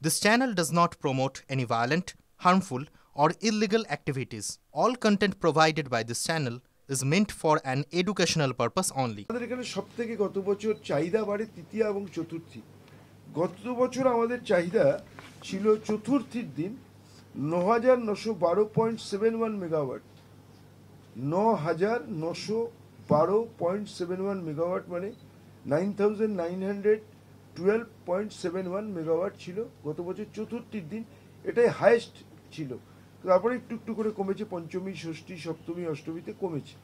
This channel does not promote any violent, harmful, or illegal activities. All content provided by this channel is meant for an educational purpose only. আমাদের এখানে সবথেকে গত বছর চাহিদা বাড়ে তৃতীয়া এবং চতুর্থী। গত বছর আমাদের চাহিদা ছিল চতুর্থীর দিন ৯,৯১২.71 মেগাওয়াট। ৯,৯১২.71 মেগাওয়াট মানে 9,912.71 মেগাওয়াট ছিল গত বছর চতুর্থীর দিন। এটাই হাইয়েস্ট ছিল। তারপরে একটু একটু করে কমেছে, পঞ্চমী, ষষ্ঠী, সপ্তমী, অষ্টমীতে কমেছে,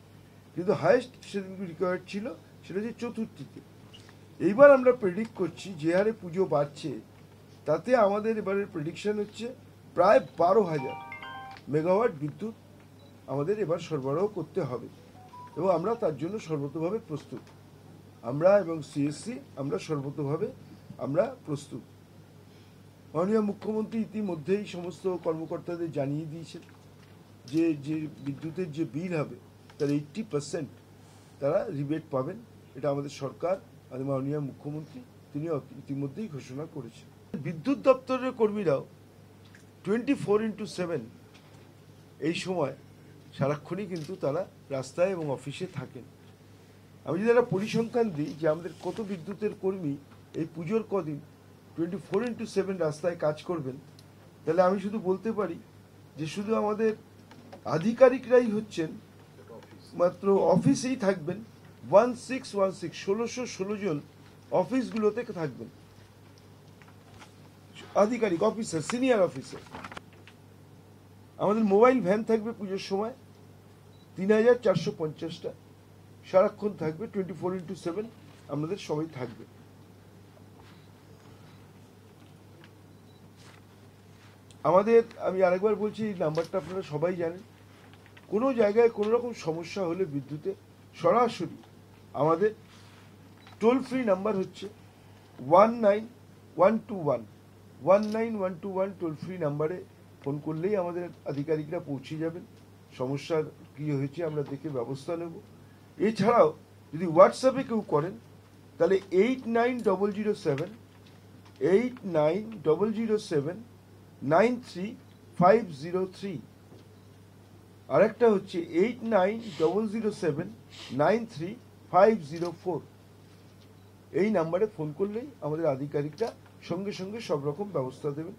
কিন্তু হাইয়েস্ট সেদিন রিকোয়ার্ড ছিল সেটা হচ্ছে চতুর্থীতে। এইবার আমরা প্রেডিক্ট করছি যে হারে পুজো বাড়ছে, তাতে আমাদের এবারের প্রেডিকশন হচ্ছে প্রায় 12,000 মেগাওয়াট বিদ্যুৎ আমাদের এবার সরবরাহ করতে হবে, এবং আমরা তার জন্য সর্বতোভাবে প্রস্তুত। আমরা এবং সিএসসি আমরা সর্বতোভাবে আমরা প্রস্তুত। মাননীয় মুখ্যমন্ত্রী ইতিমধ্যেই সমস্ত কর্মকর্তাদের জানিয়ে দিয়েছেন যে যে বিদ্যুতের যে বিল হবে তার 80% তারা রিবেট পাবেন। এটা আমাদের সরকার, আমাদের মাননীয় মুখ্যমন্ত্রী তিনি ইতিমধ্যেই ঘোষণা করেছেন। বিদ্যুৎ দপ্তরের কর্মীরাও 24x7 এই সময় সারাক্ষণই কিন্তু তারা রাস্তায় এবং অফিসে থাকেন। আমি যদি একটা পরিসংখ্যান দিই যে আমাদের কত বিদ্যুতের কর্মী এই পুজোর কদিন 24x7 রাস্তায় কাজ করবেন, তাহলে আমি শুধু বলতে পারি যে শুধু আমাদের আধিকারিকরাই হচ্ছেন মাত্র অফিসেই থাকবেন 1616 জন অফিসগুলোতে থাকবেন, আধিকারিক, অফিসার, সিনিয়র অফিসার। আমাদের মোবাইল ভ্যান থাকবে পুজোর সময় 3,450টা, সারাক্ষণ থাকবে 24x7 আমাদের সবাই থাকবে। আমাদের, আমি আরেকবার বলছি, এই নাম্বারটা আপনারা সবাই জানেন। কোনো জায়গায় কোনো রকম সমস্যা হলে বিদ্যুতে সরাসরি আমাদের টোল ফ্রি নাম্বার হচ্ছে 19121 টোল ফ্রি নাম্বারে ফোন করলেই আমাদের আধিকারিকরা পৌঁছে যাবেন। সমস্যার কী হয়েছে আমরা দেখে ব্যবস্থা নেব। এছাড়াও যদি হোয়াটসঅ্যাপে কেউ করেন তাহলে 89007903 আরেকটা হচ্ছে 8900793504। এই নাম্বারে ফোন করলেই আমাদের আধিকারিকরা সঙ্গে সঙ্গে সব রকম ব্যবস্থা দেবেন।